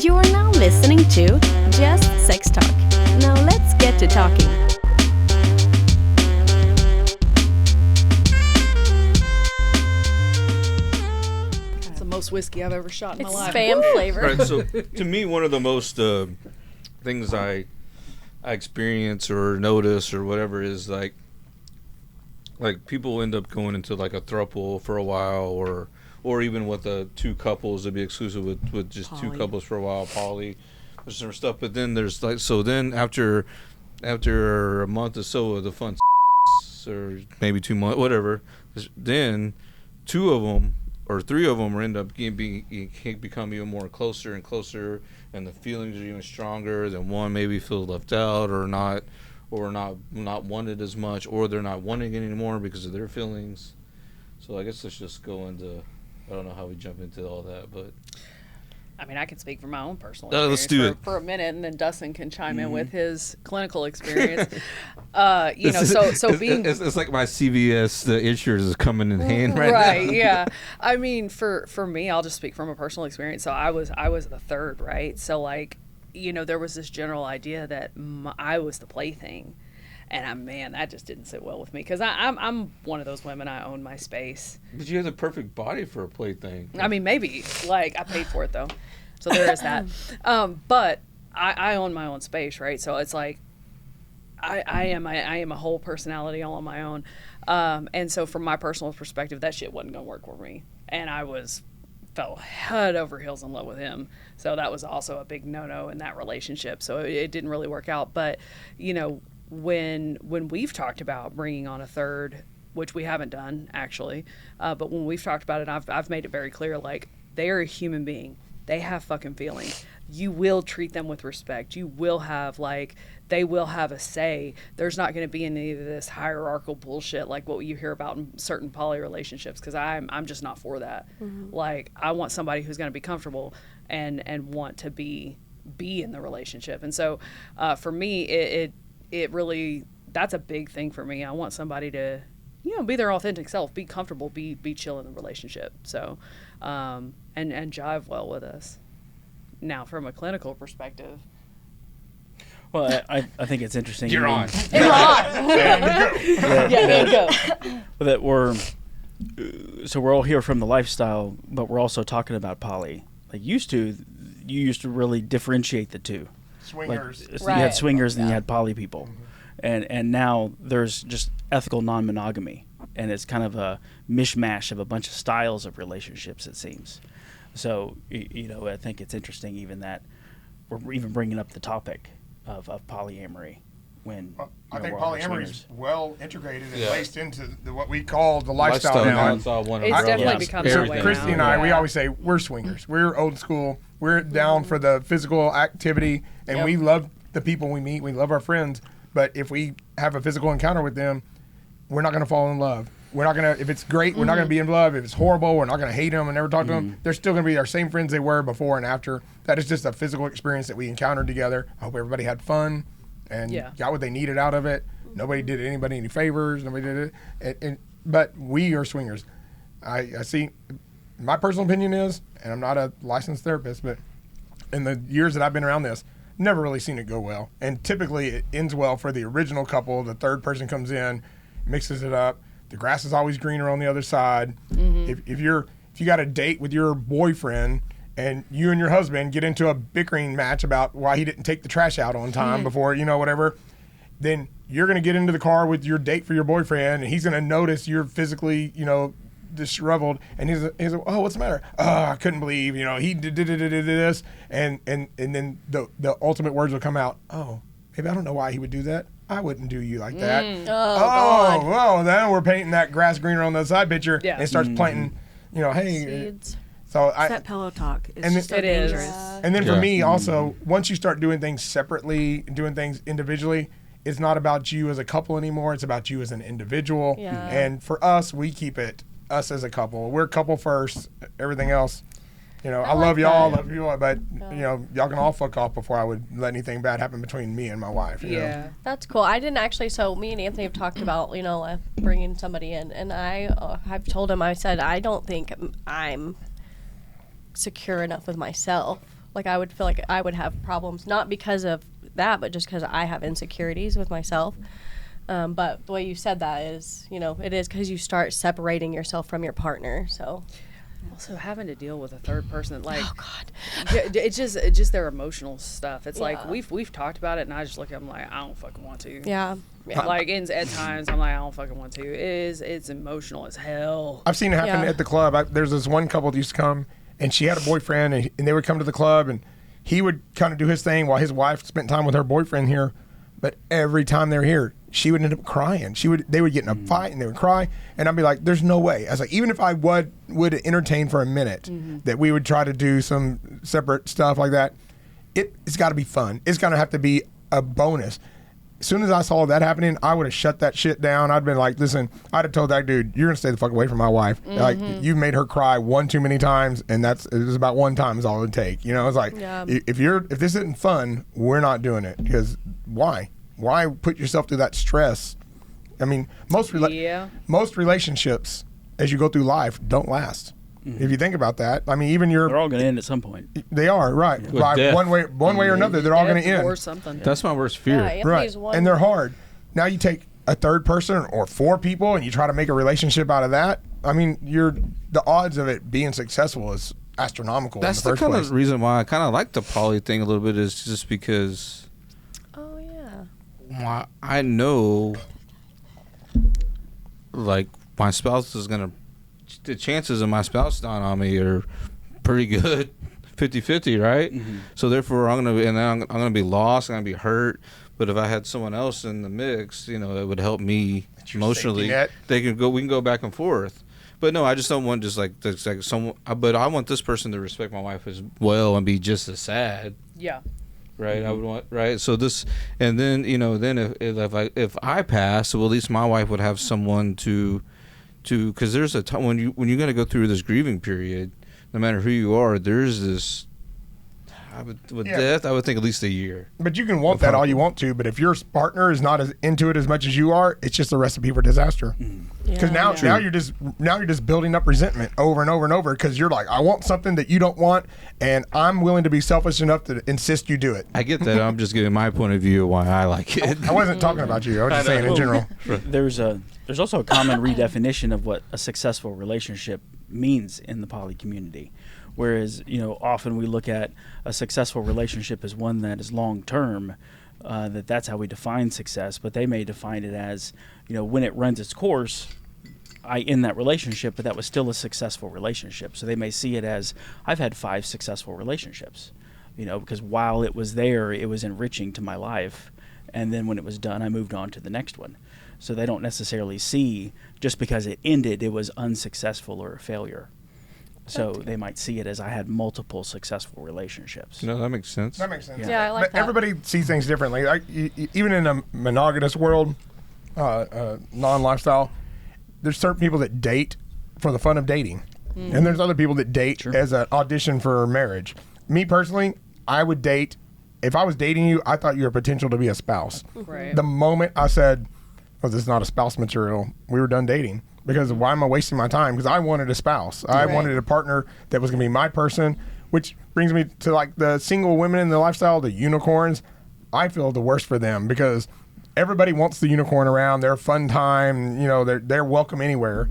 You are now listening to Just Sex Talk. Now let's get to talking. It's the most whiskey I've ever shot in my life. Spam flavor. Right, so to me, one of the most things I experience or notice or whatever is like people end up going into like a throuple for a while, or even with the two couples to be exclusive with just Poly. two couples for a while, poly, there's some stuff. But then there's like, so then after a month or so of the fun or maybe 2 months, whatever, then two of them or three of them end up become even more closer and closer, and the feelings are even stronger. Then one maybe feels left out or not wanted as much, or they're not wanting it anymore because of their feelings. So I guess let's just go into, I don't know how we jump into all that, but I mean, I can speak from my own personal let's experience do it. for a minute, and then Dustin can chime in with his clinical experience. It's like my CVS, the insurance is coming in hand right now. Right, yeah. I mean, for me, I'll just speak from a personal experience. So I was the third, right? So like, there was this general idea that I was the plaything. And that just didn't sit well with me, because I'm one of those women. I own my space. But you have the perfect body for a plaything. I mean, maybe. Like, I paid for it, though. So there is that. But I own my own space, right? So it's like I am a whole personality all on my own. And so from my personal perspective, that shit wasn't going to work for me. And I fell head over heels in love with him. So that was also a big no-no in that relationship. So it didn't really work out. But, when we've talked about bringing on a third, which we haven't done actually, but when we've talked about it, I've made it very clear, like, they are a human being. They have fucking feelings. You will treat them with respect. You will have, they will have a say. There's not going to be any of this hierarchical bullshit like what you hear about in certain poly relationships, because I'm just not for that. Mm-hmm. Like, I want somebody who's going to be comfortable and want to be in the relationship. And so for me, it really, that's a big thing for me. I want somebody to, be their authentic self, be comfortable, be chill in the relationship. So, and jive well with us. Now, from a clinical perspective. Well, I think it's interesting. You're on. You're on. Go. That we're all here from the lifestyle, but we're also talking about poly. Like you used to really differentiate the two. Swingers. Like, you had swingers and you had poly people. And now there's just ethical non-monogamy. And it's kind of a mishmash of a bunch of styles of relationships, it seems. So, I think it's interesting even that we're even bringing up the topic of polyamory when I think we're all polyamory is swingers. well integrated and laced into what we call the lifestyle now. It's definitely become that way Christy now. and I, we always say we're swingers. We're old school. We're down for the physical activity, and we love the people we meet. We love our friends. But if we have a physical encounter with them, we're not going to fall in love. We're not going to, if it's great, we're not going to be in love. If it's horrible, we're not going to hate them and never talk to them. They're still going to be our same friends they were before and after. That is just a physical experience that we encountered together. I hope everybody had fun and got what they needed out of it. Nobody did anybody any favors. Nobody did it. But we are swingers. I see, my personal opinion is, and I'm not a licensed therapist, but in the years that I've been around this, never really seen it go well. And typically it ends well for the original couple. The third person comes in, mixes it up. The grass is always greener on the other side. Mm-hmm. If you got a date with your boyfriend and you and your husband get into a bickering match about why he didn't take the trash out on time before, whatever, then you're going to get into the car with your date for your boyfriend, and he's going to notice you're physically, disheveled, and he's like, oh, what's the matter? Oh, I couldn't believe, he did this, and then the ultimate words will come out. Oh, maybe I don't know why he would do that. I wouldn't do you like that. God. Well, then we're painting that grass greener on the side picture, and it starts planting, hey. Seeds. So It's that pillow talk. It's and just so it is. dangerous. And then for me also, once you start doing things separately, doing things individually, it's not about you as a couple anymore. It's about you as an individual. Yeah. And for us, we keep it us as a couple. We're couple first. Everything else, I love y'all, love you all, but y'all can all fuck off before I would let anything bad happen between me and my wife. You know? That's cool. I didn't actually. So me and Anthony have talked about bringing somebody in, and I've told him, I said I don't think I'm secure enough with myself Like I would feel like I would have problems, not because of that, but just because I have insecurities with myself. But the way you said that is, it is because you start separating yourself from your partner. So Also having to deal with a third person, like, oh God, it's just their emotional stuff. It's like Yeah. we've talked about it, and I just look at them like I don't fucking want to. yeah. Like at times I'm like I don't fucking want to. It's emotional as hell. I've seen it happen Yeah. at the club. There's this one couple that used to come, and she had a boyfriend, and they would come to the club, and he would kind of do his thing while his wife spent time with her boyfriend here. But every time they're here, she would end up crying. They would get in a fight, and they would cry, and I'd be like, "There's no way." I was like, even if I would entertain for a minute, that we would try to do some separate stuff like that, it's got to be fun. It's gonna have to be a bonus. As soon as I saw that happening, I would have shut that shit down. I'd been like, listen, I'd have told that dude, you're going to stay the fuck away from my wife. Like, you made her cry one too many times, and it was about one time is all it would take. It's like, if this isn't fun, we're not doing it. Because why? Why put yourself through that stress? I mean, most relationships, as you go through life, don't last. If you think about that, I mean, even They're all going to end at some point. they are, right. With By death. one way or another, they're all going to end. Or something. That's my worst fear. Yeah, Anthony's Right. one. And they're hard. Now you take a third person or 4 people and you try to make a relationship out of that. I mean, the odds of it being successful is astronomical. That's in the the first kind place. of reason why I kind of like the poly thing a little bit, is just because Oh yeah. I know, like, my spouse is gonna. The chances of my spouse dying on me are pretty good, 50-50, right? So therefore, I'm gonna be lost. I'm gonna be hurt. But if I had someone else in the mix, it would help me your emotionally. safety net. We can go back and forth. But no, I just don't want someone. But I want this person to respect my wife as well and be just as sad. Yeah. Right, I would want So this, and then then if I pass, well, at least my wife would have someone to because there's a time when you're going to go through this grieving period, no matter who you are, there's this. Death, I would think at least a year. But you can want that all you want to, but if your partner is not as into it as much as you are, it's just a recipe for disaster. Because now you're just building up resentment over and over and over, because you're like, I want something that you don't want, and I'm willing to be selfish enough to insist you do it. I get that. I'm just giving my point of view of why I like it. I wasn't talking about you. I was just saying in general. There's also a common redefinition of what a successful relationship means in the poly community. Whereas, often we look at a successful relationship as one that is long term, that's how we define success. But they may define it as, when it runs its course, I end that relationship, but that was still a successful relationship. So they may see it as, I've had 5 successful relationships, because while it was there, it was enriching to my life. And then when it was done, I moved on to the next one. So they don't necessarily see, just because it ended, it was unsuccessful or a failure. So they might see it as, I had multiple successful relationships. No, that makes sense. That makes sense. Yeah, I like but that. everybody sees things differently. Even in a monogamous world, non-lifestyle, there's certain people that date for the fun of dating. And there's other people that date as an audition for marriage. Me personally, I would date. If I was dating you, I thought you were potential to be a spouse. Right. The moment I said, well, this is not a spouse material, we were done dating. Because why am I wasting my time? Because I wanted a spouse. I wanted a partner that was going to be my person, which brings me to like the single women in the lifestyle, the unicorns. I feel the worst for them because everybody wants the unicorn around. They're a fun time. They're welcome anywhere,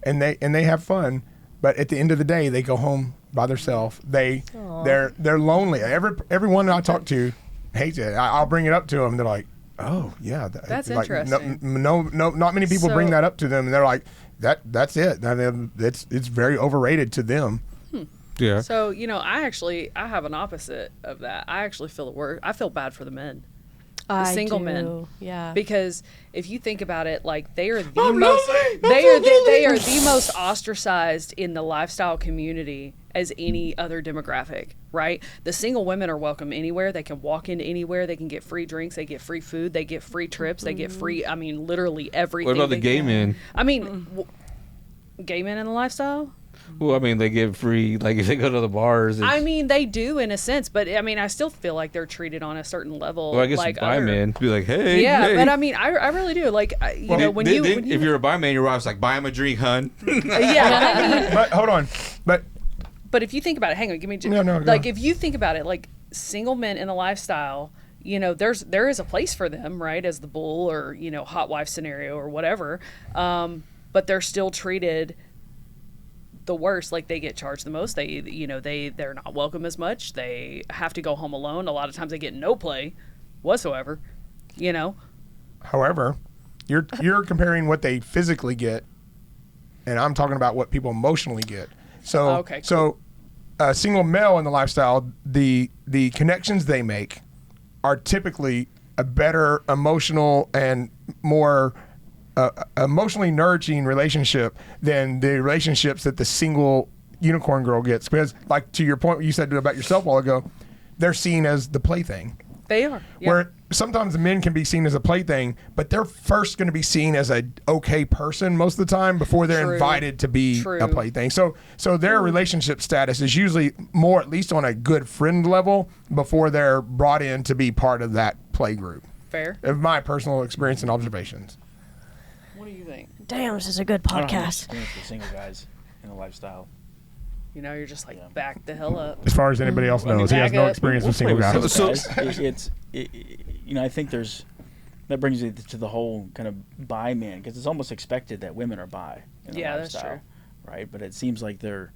and they have fun. But at the end of the day, they go home by themselves. They're lonely. Everyone I talk to hates it. I'll bring it up to them. They're like, oh yeah, That's like, interesting. No, not many people bring that up to them, and they're like, that's it. It's very overrated to them. Yeah. So I have an opposite of that. I actually feel the worst. I feel bad for the men. The single men. Yeah. Because if you think about it, like they are the most ostracized in the lifestyle community as any other demographic, right? The single women are welcome anywhere. They can walk into anywhere. They can get free drinks. They get free food. They get free trips. They get free, literally everything. What about the gay men? Gay men in the lifestyle? Well, they get free, like if they go to the bars. They do in a sense, but I still feel like they're treated on a certain level. Well, I guess like bi men be like, hey. Yeah, hey. but I really do. Like, when if you're a bi man, your wife's like, buy him a drink, hun. yeah, But hold on. But But if you think about it, hang on, give me No, go. like if you think about it, like single men in the lifestyle, you know, there is a place for them, right, as the bull or, you know, hot wife scenario or whatever, but they're still treated the worst. Like they get charged the most. They, you know, they're not welcome as much. They have to go home alone. A lot of times they get no play whatsoever, you know. However, you're comparing what they physically get, and I'm talking about what people emotionally get. So Okay, cool. so a single male in the lifestyle, the connections they make are typically a better emotional and more emotionally nourishing relationship than the relationships that the single unicorn girl gets. Because, like, to your point, what you said about yourself a while ago, they're seen as the plaything. They are. Yeah. Where sometimes the men can be seen as a plaything, but they're first going to be seen as a okay person most of the time before they're True. invited to be True. a plaything. So their relationship status is usually more, at least on a good friend level, before they're brought in to be part of that play group. Fair. Of my personal experience and observations. What do you think? Damn, this is a good I don't have much podcast. experience with single guys in the lifestyle. You know, you're just like, back the hell up. As far as anybody else knows, he has no back up. experience with We'll single play guys. guys. You know, I think that brings me to the whole kind of bi man, because it's almost expected that women are bi in the Yeah, that's lifestyle, true. right? But it seems like they're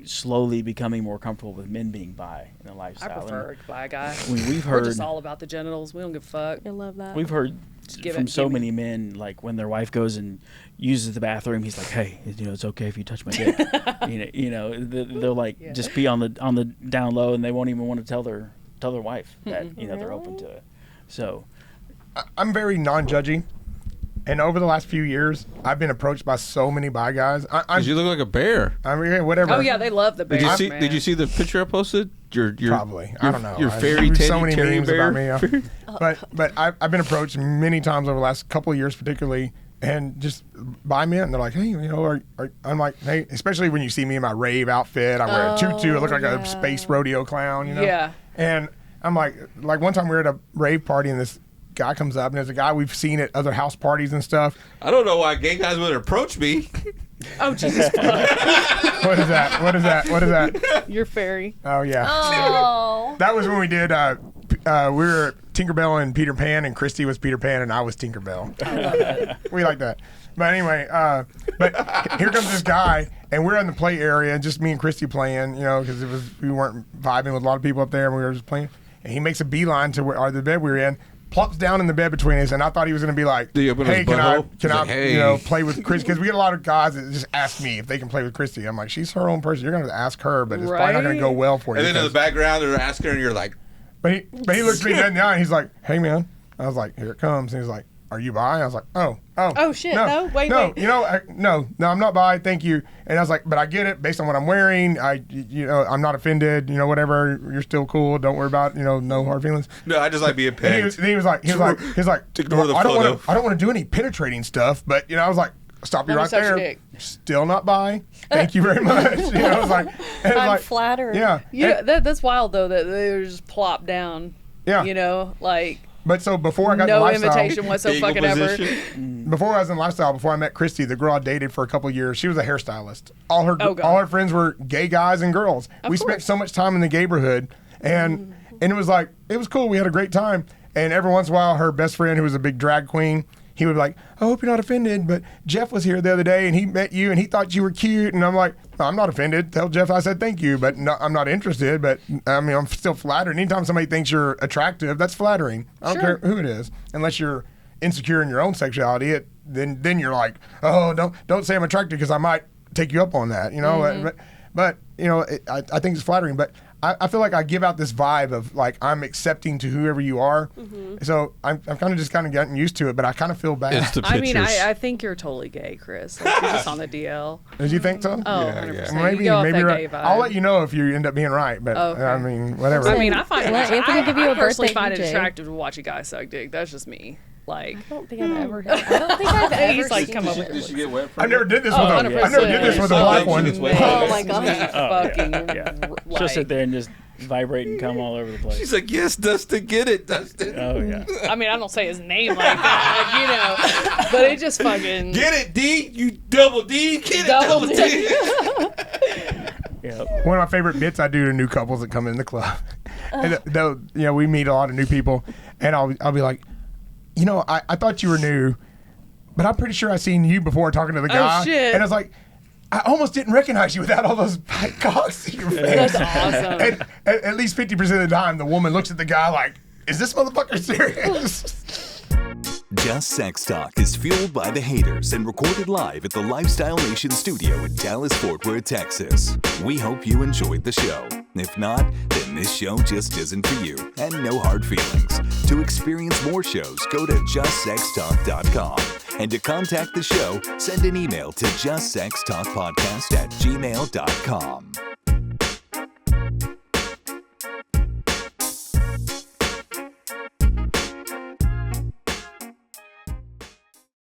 slowly becoming more comfortable with men being bi in the I lifestyle. prefer a bi guy. And we've We're heard just all about the genitals. We don't give a fuck. I love that. we've heard give from it- so give me- many men, like when their wife goes and uses the bathroom, he's like, "Hey, you know, it's okay if you touch my dick." They'll like Yeah. just be on the down low, and they won't even want to tell their wife that they're open to it. So I'm very non-judgy. And over the last few years, I've been approached by so many bi guys. Cause you look like a bear. I mean, whatever. Oh yeah, they love the bear. Did you see the picture I posted? Your Probably. I don't know. Your fairy There's teddy so many teddy memes bear. about me. But I've been approached many times over the last couple of years, particularly, and just by men. They're like, hey, you know, I'm like, hey, especially when you see me in my rave outfit. I wear a tutu. I look like a space rodeo clown, you know? Yeah. And I'm like one time we were at a rave party and this guy comes up and there's a guy we've seen at other house parties and stuff. I don't know why gay guys would approach me. Oh Jesus fuck. What is that? What is that? You're fairy. Oh, yeah. Oh. That was when we did, we were Tinkerbell and Peter Pan, and Christy was Peter Pan, and I was Tinkerbell. We like that. But anyway, but here comes this guy, and we're in the play area, just me and Christy playing, you know, because we weren't vibing with a lot of people up there, and we were just playing. And he makes a beeline to the bed we were in, plops down in the bed between us, and I thought he was going to be like, Did he open hey, his can I, butthole? can He's I like, hey. you know, play with Christy? Because we get a lot of guys that just ask me if they can play with Christy. I'm like, she's her own person. You're going to ask her, but it's probably not going to go well for you. And then in the because- background, they're asking her, and you're like, But he looked me dead in the eye and he's like, hey, man. I was like, here it comes. And he's like, are you bi? I was like, oh, shit, no, wait. You know, no, I'm not bi. Thank you. And I was like, but I get it based on what I'm wearing. I'm not offended. You know, whatever. You're still cool. Don't worry about, no hard feelings. no, I just like being And pegged. he was like, Ignore the I don't photo. want to do any penetrating stuff. But, I was like, stop you Let me right suck your there. dick. Still not bi. Thank you very much. I was like, and I'm like, flattered. yeah. Yeah, that's wild though that they just plop down. Yeah. Like But so before I got no the lifestyle, invitation whatsoever. Eagle position. before I was in lifestyle, before I met Christy, the girl I dated for a couple of years, she was a hairstylist. All her Oh, God. all her friends were gay guys and girls. We spent course. so much time in the neighborhood, and it was like it was cool. We had a great time. And every once in a while, her best friend, who was a big drag queen, he would be like, I hope you're not offended, but Jeff was here the other day and he met you and he thought you were cute. And I'm like, I'm not offended. Tell Jeff I said thank you, but no, I'm not interested. But I mean, I'm still flattered. Anytime somebody thinks you're attractive, that's flattering. I don't Sure. care who it is, unless you're insecure in your own sexuality. Then you're like, oh, don't say I'm attractive because I might take you up on that, But I think it's flattering. But I feel like I give out this vibe of like I'm accepting to whoever you are. So I'm kind of getting used to it, but I kind of feel bad. It's the I pictures. mean, I think you're totally gay, Chris. Like, you're just on the DL. Did you think so? Oh, Yeah, 100%. yeah. You go off that you're gay right. vibe. I'll let you know if you end up being right. But Okay. I mean, whatever. I mean, I find Let Anthony give you a personally birthday find it DJ. attractive to watch a guy suck dick. That's just me. Like, I don't think I've ever. I don't think I've ever. He's like, seen come it. up with Did she get wet from I never it? did this Oh, with a. 100%. I never did this with a Oh, black she one. gets wet. Oh, my God. Fucking Yeah. like, She'll sit there and just vibrate and come all over the place. She's like, yes, Dustin, get it, Dustin. Oh yeah. I mean, I don't say his name like that, but it just fucking Get it, D. You double D. Get it, double D. Yeah, Yep. One of my favorite bits I do to new couples that come in the club, and they'll, we meet a lot of new people, and I'll be like, I thought you were new, but I'm pretty sure I seen you before talking to the guy. Oh, shit. And I was like, I almost didn't recognize you without all those black cocks in your face. That's awesome. And at least 50% of the time, the woman looks at the guy like, is this motherfucker serious? Just Sex Talk is fueled by the haters and recorded live at the Lifestyle Nation studio in Dallas-Fort Worth, Texas. We hope you enjoyed the show. If not, then this show just isn't for you, and no hard feelings. To experience more shows, go to JustSexTalk.com. And to contact the show, send an email to JustSexTalkPodcast@gmail.com.